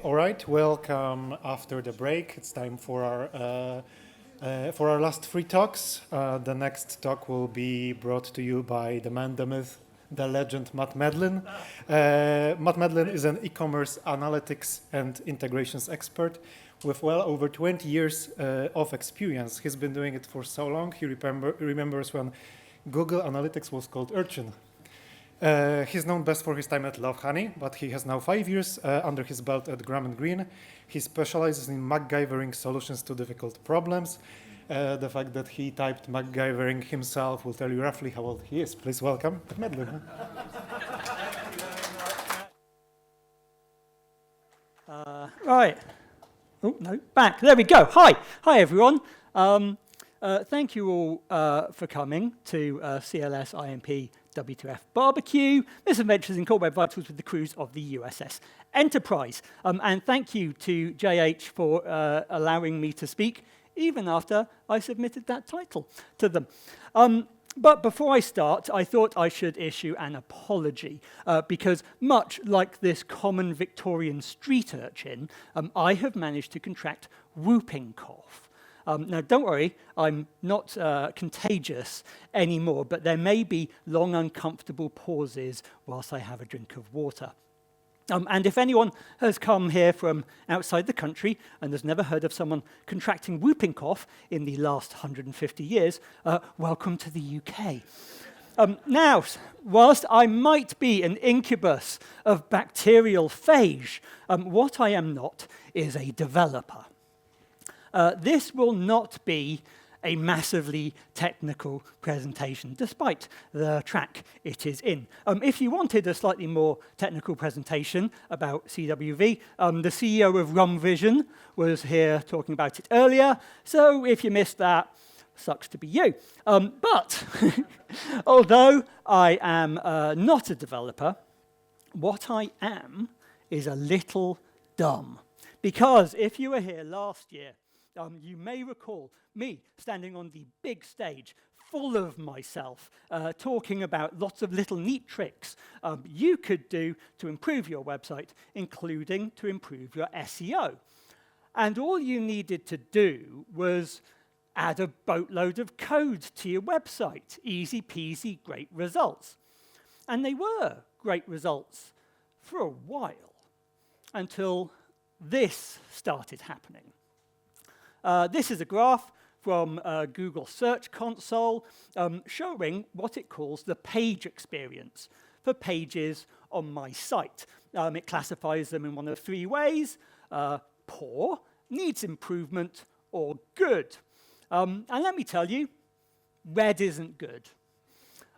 All right, welcome after the break. It's time for our last three talks. The next talk will be brought to you by the man, the myth, the legend, Matt Medlyn. Matt Medlyn is an e-commerce analytics and integrations expert with well over 20 years of experience. He's been doing it for so long, he remembers when Google Analytics was called Urchin. He's known best for his time at Lovehoney, but he has now 5 years under his belt at Graham & Green. He specializes in MacGyvering solutions to difficult problems. The fact that he typed MacGyvering himself will tell you roughly how old he is. Please welcome Medlyn. Right. Oh, no, back. There we go. Hi. Hi, everyone. Thank you all for coming to CLS IMP W2F Barbecue, Misadventures in Core Web Vitals with the crews of the USS Enterprise. And thank you to JH for allowing me to speak, even after I submitted that title to them. But before I start, I thought I should issue an apology, because much like this common Victorian street urchin, I have managed to contract whooping cough. Now, don't worry, I'm not contagious anymore, but there may be long, uncomfortable pauses whilst I have a drink of water. And if anyone has come here from outside the country and has never heard of someone contracting whooping cough in the last 150 years, welcome to the UK. Now, whilst I might be an incubus of bacterial phage, what I am not is a developer. This will not be a massively technical presentation, despite the track it is in. If you wanted a slightly more technical presentation about CWV, the CEO of RumVision was here talking about it earlier, so if you missed that, sucks to be you. But although I am not a developer, what I am is a little dumb. Because if you were here last year, you may recall me standing on the big stage, full of myself, talking about lots of little neat tricks you could do to improve your website, including to improve your SEO. And all you needed to do was add a boatload of code to your website. Easy peasy, great results. And they were great results for a while, until this started happening. This is a graph from Google Search Console showing what it calls the page experience for pages on my site. It classifies them in one of three ways: poor, needs improvement, or good. And let me tell you, red isn't good.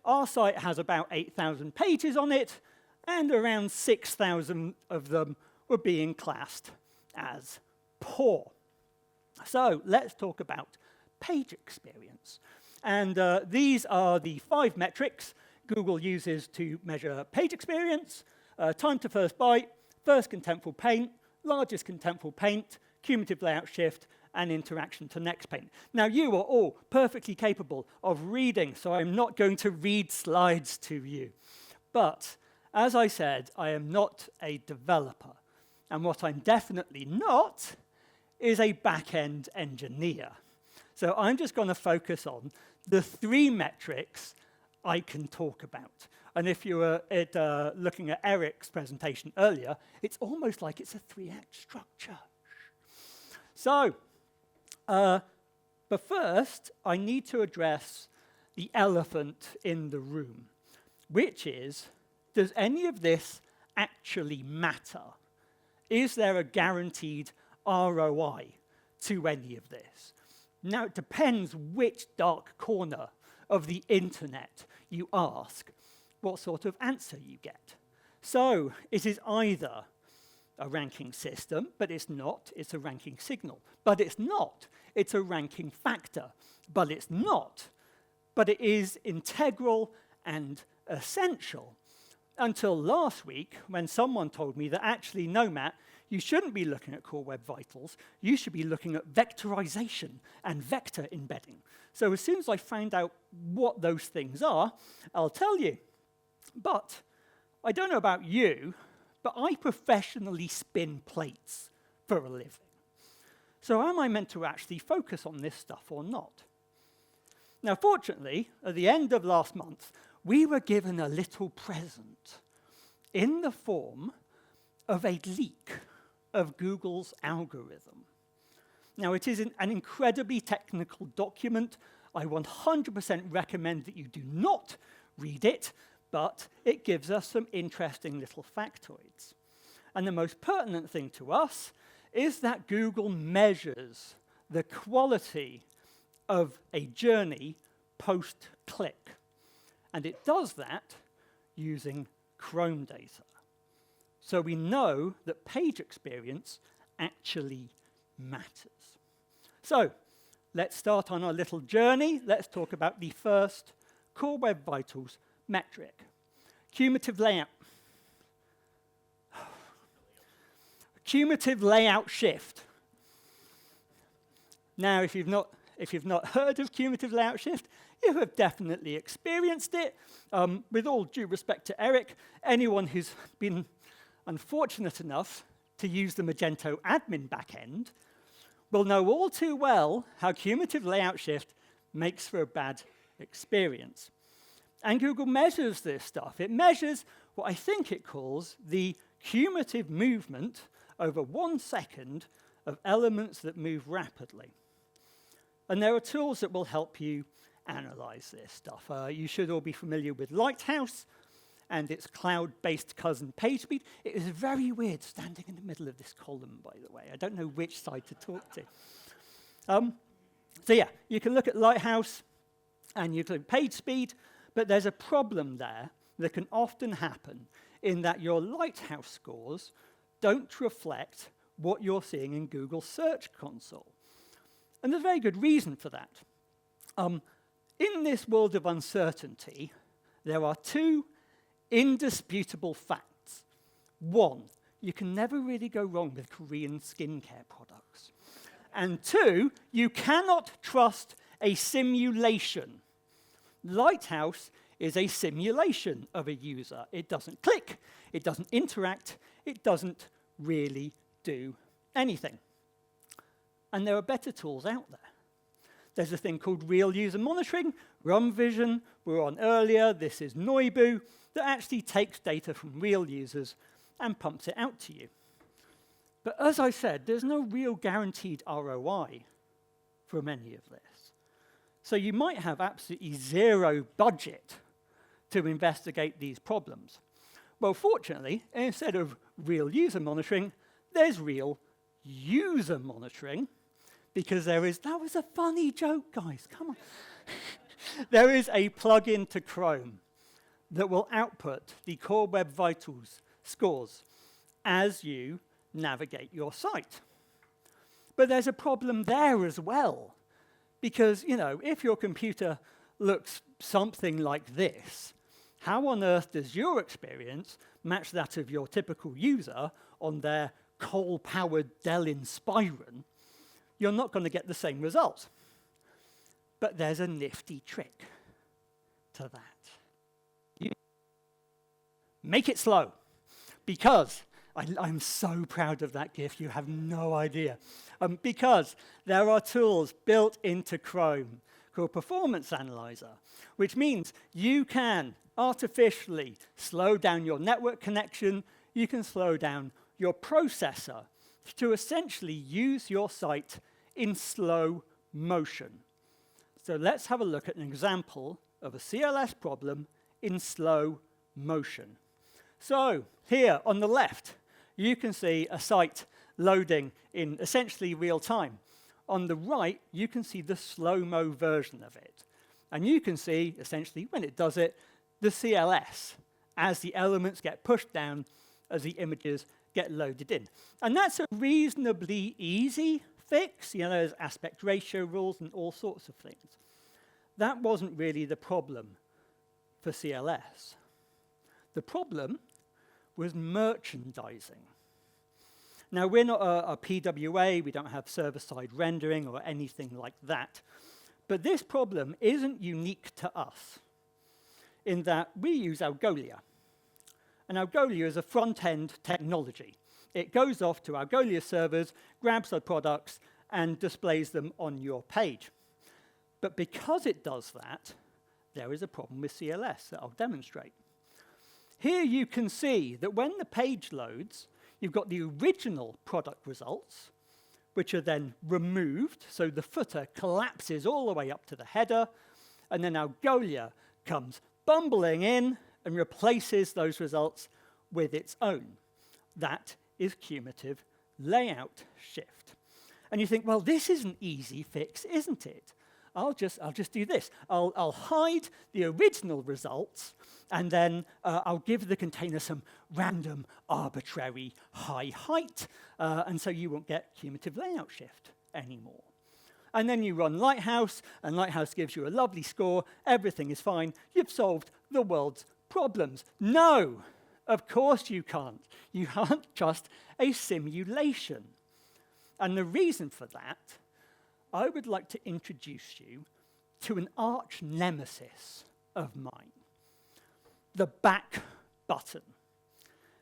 Our site has about 8,000 pages on it, and around 6,000 of them were being classed as poor. So let's talk about page experience. And these are the 5 metrics Google uses to measure page experience: time to first byte, first contentful paint, largest contentful paint, cumulative layout shift, and interaction to next paint. Now, you are all perfectly capable of reading, so I'm not going to read slides to you. But as I said, I am not a developer. And what I'm definitely not is a back-end engineer. So I'm just going to focus on the 3 metrics I can talk about. And if you were looking at Eric's presentation earlier, it's almost like it's a 3-act structure. So, but first, I need to address the elephant in the room, which is, does any of this actually matter? Is there a guaranteed ROI to any of this? Now, it depends which dark corner of the internet you ask, what sort of answer you get. So it is either a ranking system, but it's not, it's a ranking signal. But it's not, it's a ranking factor. But it's not, but it is integral and essential. Until last week, when someone told me that actually, no, Matt, you shouldn't be looking at Core Web Vitals. You should be looking at vectorization and vector embedding. So as soon as I found out what those things are, I'll tell you. But I don't know about you, but I professionally spin plates for a living. So am I meant to actually focus on this stuff or not? Now, fortunately, at the end of last month, we were given a little present in the form of a leak of Google's algorithm. Now, it is an incredibly technical document. I 100% recommend that you do not read it, but it gives us some interesting little factoids. And the most pertinent thing to us is that Google measures the quality of a journey post-click. And it does that using Chrome data. So we know that page experience actually matters. So let's start on our little journey. Let's talk about the first Core Web Vitals metric, cumulative layout. Cumulative layout shift. Now, if you've not heard of cumulative layout shift, you have definitely experienced it. With all due respect to Eric, anyone who's been unfortunate enough to use the Magento admin backend will know all too well how cumulative layout shift makes for a bad experience. And Google measures this stuff. It measures what I think it calls the cumulative movement over 1 second of elements that move rapidly. And there are tools that will help you analyze this stuff. You should all be familiar with Lighthouse and its cloud-based cousin PageSpeed. It is very weird standing in the middle of this column, by the way. I don't know which side to talk to. So yeah, you can look at Lighthouse and you can look at PageSpeed, but there's a problem there that can often happen in that your Lighthouse scores don't reflect what you're seeing in Google Search Console. And there's a very good reason for that. In this world of uncertainty, there are two indisputable facts. One, you can never really go wrong with Korean skincare products. And two, you cannot trust a simulation. Lighthouse is a simulation of a user. It doesn't click, it doesn't interact, it doesn't really do anything. And there are better tools out there. There's a thing called real user monitoring, RumVision, we were on earlier, this is Noibu, that actually takes data from real users and pumps it out to you. But as I said, there's no real guaranteed ROI from any of this. So you might have absolutely zero budget to investigate these problems. Well, fortunately, instead of real user monitoring, there's real user monitoring, because that was a funny joke, guys, come on. There is a plugin to Chrome that will output the Core Web Vitals scores as you navigate your site. But there's a problem there as well, because, if your computer looks something like this, how on earth does your experience match that of your typical user on their coal-powered Dell Inspiron? You're not going to get the same results. But there's a nifty trick to that. Make it slow, because I'm so proud of that GIF, you have no idea. Because there are tools built into Chrome called Performance Analyzer, which means you can artificially slow down your network connection, you can slow down your processor to essentially use your site in slow motion. So let's have a look at an example of a CLS problem in slow motion. So here on the left, you can see a site loading in essentially real time. On the right, you can see the slow-mo version of it. And you can see, essentially, when it does it, the CLS as the elements get pushed down, as the images get loaded in. And that's a reasonably easy fix. There's aspect ratio rules and all sorts of things. That wasn't really the problem for CLS. The problem was merchandising. Now, we're not a PWA, we don't have server-side rendering or anything like that. But this problem isn't unique to us, in that we use Algolia. And Algolia is a front-end technology. It goes off to Algolia servers, grabs the products, and displays them on your page. But because it does that, there is a problem with CLS that I'll demonstrate. Here you can see that when the page loads, you've got the original product results, which are then removed, so the footer collapses all the way up to the header, and then Algolia comes bumbling in and replaces those results with its own. That is cumulative layout shift. And you think, well, this is an easy fix, isn't it? I'll just do this. I'll hide the original results, and then I'll give the container some random, arbitrary high height, and so you won't get cumulative layout shift anymore. And then you run Lighthouse, and Lighthouse gives you a lovely score. Everything is fine. You've solved the world's problems. No, of course you can't. You aren't just a simulation. And the reason for that, I would like to introduce you to an arch nemesis of mine, the back button,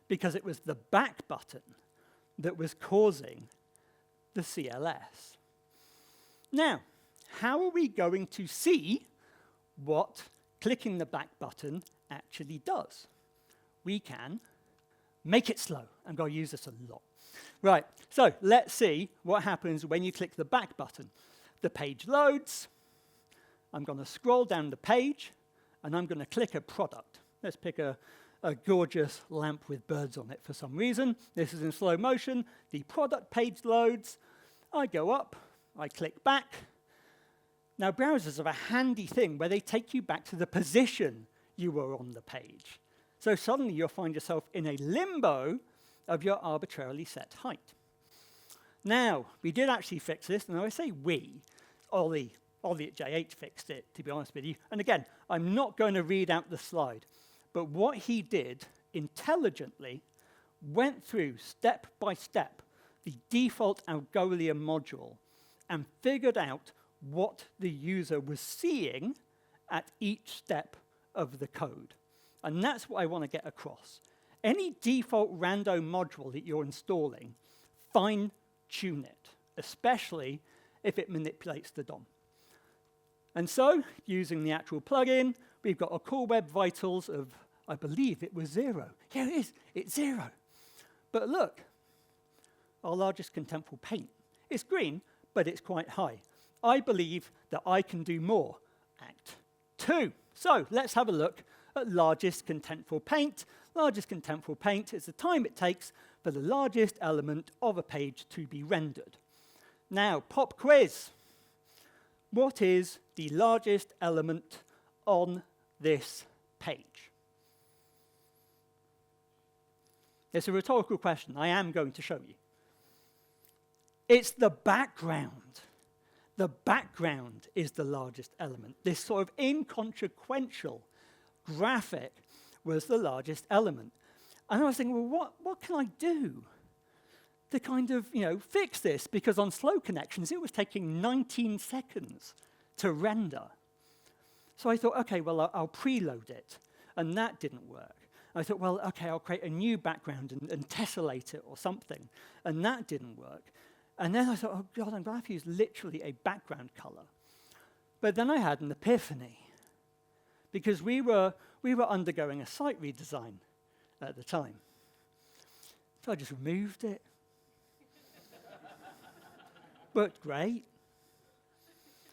because it was the back button that was causing the CLS. Now, how are we going to see what clicking the back button actually does? We can make it slow. I'm going to use this a lot. Right, so let's see what happens when you click the back button. The page loads. I'm going to scroll down the page, and I'm going to click a product. Let's pick a gorgeous lamp with birds on it for some reason. This is in slow motion. The product page loads. I go up. I click back. Now, browsers have a handy thing where they take you back to the position you were on the page. So suddenly you'll find yourself in a limbo of your arbitrarily set height. Now, we did actually fix this, and I say we. Ollie at JH fixed it, to be honest with you. And again, I'm not going to read out the slide, but what he did intelligently went through step by step the default Algolia module and figured out what the user was seeing at each step of the code. And that's what I want to get across. Any default rando module that you're installing, fine-tune it, especially if it manipulates the DOM. And so, using the actual plugin, we've got a core web vitals of, I believe it was 0. Yeah, it is. It's 0. But look, our largest contentful paint. It's green, but it's quite high. I believe that I can do more. Act 2. So let's have a look at largest contentful paint. Largest contentful paint is the time it takes for the largest element of a page to be rendered. Now, pop quiz. What is the largest element on this page? It's a rhetorical question. I am going to show you. It's the background. The background is the largest element. This sort of inconsequential graphic was the largest element. And I was thinking, well, what can I do to kind of, fix this? Because on slow connections, it was taking 19 seconds to render. So I thought, OK, well, I'll preload it. And that didn't work. I thought, well, OK, I'll create a new background and tessellate it or something. And that didn't work. And then I thought, oh, God, I'm going to have to use literally a background color. But then I had an epiphany, because we were undergoing a site redesign at the time. So I just removed it. Worked great.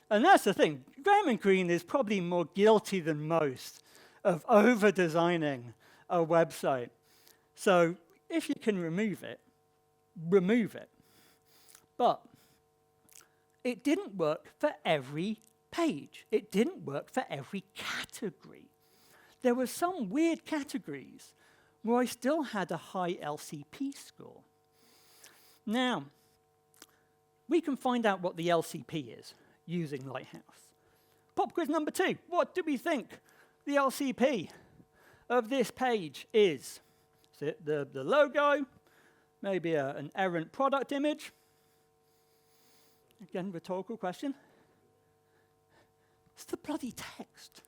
And that's the thing. Graham and Green is probably more guilty than most of over-designing a website. So if you can remove it, remove it. But it didn't work for every page. It didn't work for every category. There were some weird categories where I still had a high LCP score. Now, we can find out what the LCP is using Lighthouse. Pop quiz number 2. What do we think the LCP of this page is? Is it the logo? Maybe an errant product image? Again, rhetorical question. It's the bloody text.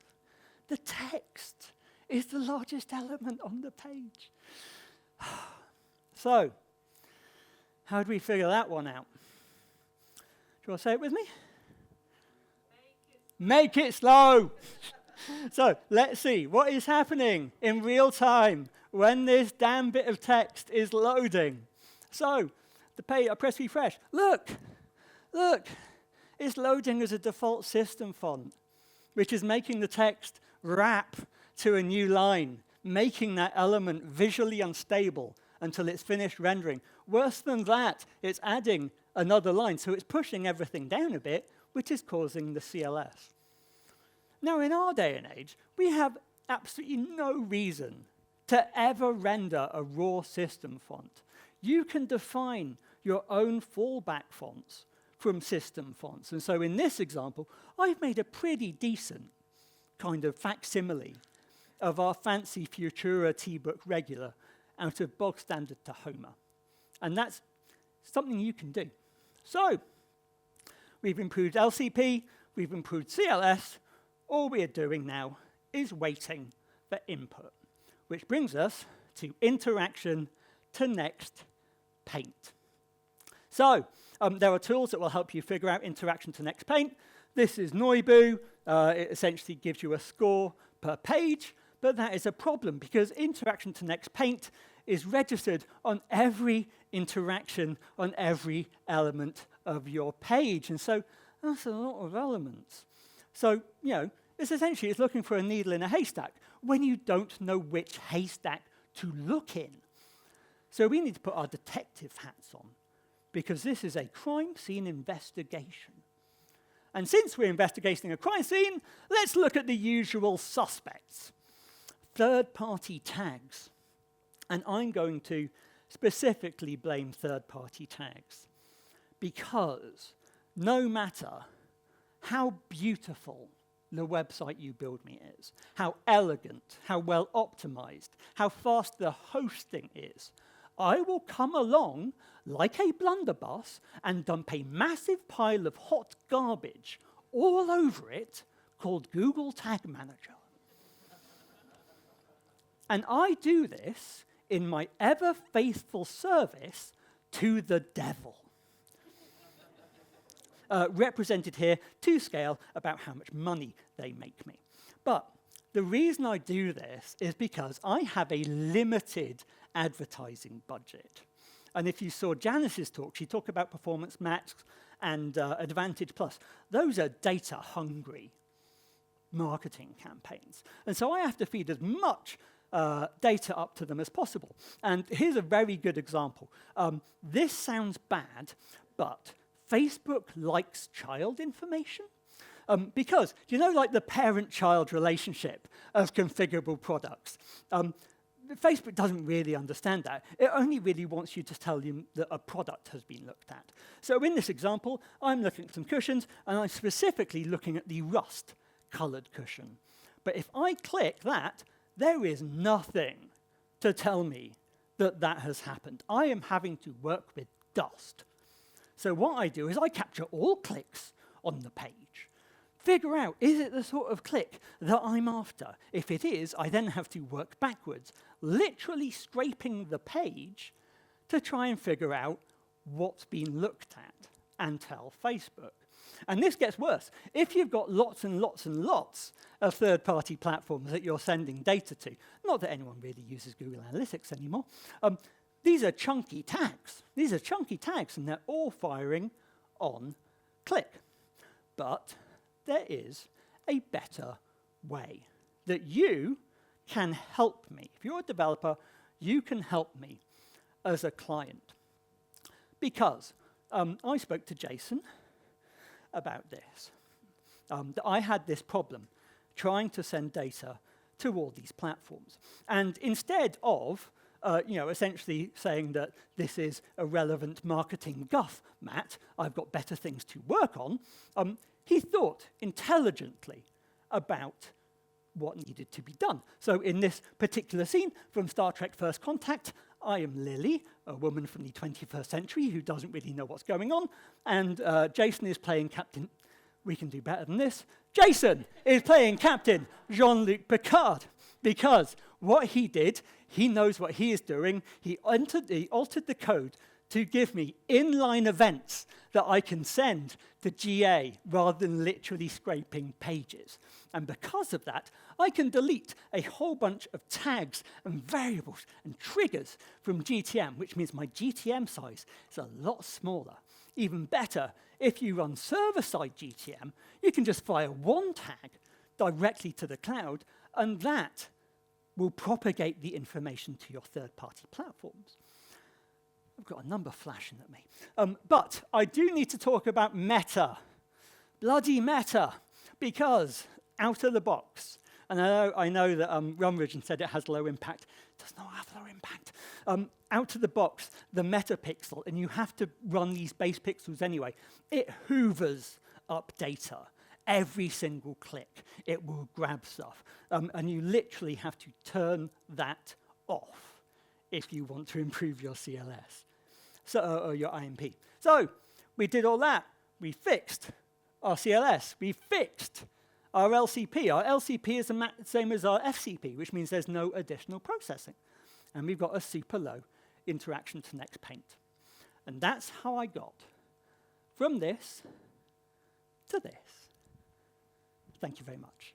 The text is the largest element on the page. So, how do we figure that one out? Do you want to say it with me? Make it slow. So let's see what is happening in real time when this damn bit of text is loading. So the page, I press refresh. Look, it's loading as a default system font, which is making the text wrap to a new line, making that element visually unstable until it's finished rendering. Worse than that, it's adding another line, so it's pushing everything down a bit, which is causing the CLS. Now, in our day and age, we have absolutely no reason to ever render a raw system font. You can define your own fallback fonts from system fonts. And so in this example, I've made a pretty decent kind of facsimile of our fancy Futura T-Book regular out of bog standard to Homer. And that's something you can do. So we've improved LCP, we've improved CLS. All we are doing now is waiting for input, which brings us to interaction to next paint. So there are tools that will help you figure out interaction to next paint. This is Noibu. It essentially gives you a score per page, but that is a problem because interaction to next paint is registered on every interaction on every element of your page. And so that's a lot of elements. So, it's essentially it's looking for a needle in a haystack when you don't know which haystack to look in. So we need to put our detective hats on because this is a crime scene investigation. And since we're investigating a crime scene, let's look at the usual suspects. Third-party tags. And I'm going to specifically blame third-party tags because no matter how beautiful the website you build me is, how elegant, how well optimized, how fast the hosting is, I will come along like a blunderbuss and dump a massive pile of hot garbage all over it called Google Tag Manager. And I do this in my ever-faithful service to the devil. Represented here to scale about how much money they make me. But the reason I do this is because I have a limited advertising budget. And if you saw Janice's talk, she talked about Performance Max and Advantage Plus. Those are data-hungry marketing campaigns. And so I have to feed as much data up to them as possible. And here's a very good example. This sounds bad, but Facebook likes child information. Because, like the parent-child relationship of configurable products? Facebook doesn't really understand that. It only really wants you to tell you that a product has been looked at. So in this example, I'm looking at some cushions, and I'm specifically looking at the rust-colored cushion. But if I click that, there is nothing to tell me that that has happened. I am having to work with dust. So what I do is I capture all clicks on the page, figure out, is it the sort of click that I'm after? If it is, I then have to work backwards, literally scraping the page to try and figure out what's been looked at and tell Facebook. And this gets worse. If you've got lots and lots and lots of third-party platforms that you're sending data to, not that anyone really uses Google Analytics anymore, these are chunky tags. These are chunky tags, and they're all firing on click. But there is a better way that you can help me. If you're a developer, you can help me as a client. Because I spoke to Jason about this. That I had this problem trying to send data to all these platforms. And instead of essentially saying that this is a relevant marketing guff, Matt, I've got better things to work on, he thought intelligently about what needed to be done. So in this particular scene from Star Trek First Contact, I am Lily, a woman from the 21st century who doesn't really know what's going on, and Jason is playing Captain... We can do better than this. Jason is playing Captain Jean-Luc Picard, Because what he did, he knows what he is doing. He altered the code to give me inline events that I can send to GA rather than literally scraping pages. And because of that, I can delete a whole bunch of tags and variables and triggers from GTM, which means my GTM size is a lot smaller. Even better, if you run server-side GTM, you can just fire one tag directly to the cloud, and that will propagate the information to your third-party platforms. I've got a number flashing at me. But I do need to talk about Meta. Bloody Meta. Because out of the box, and I know that Rumridge said it has low impact. It does not have low impact. Out of the box, the Meta pixel, and you have to run these base pixels anyway, it hoovers up data. Every single click, it will grab stuff. And you literally have to turn that off if you want to improve your CLS, or your IMP. So we did all that. We fixed our CLS. We fixed our LCP. Our LCP is the same as our FCP, which means there's no additional processing. And we've got a super low interaction to next paint. And that's how I got from this to this. Thank you very much.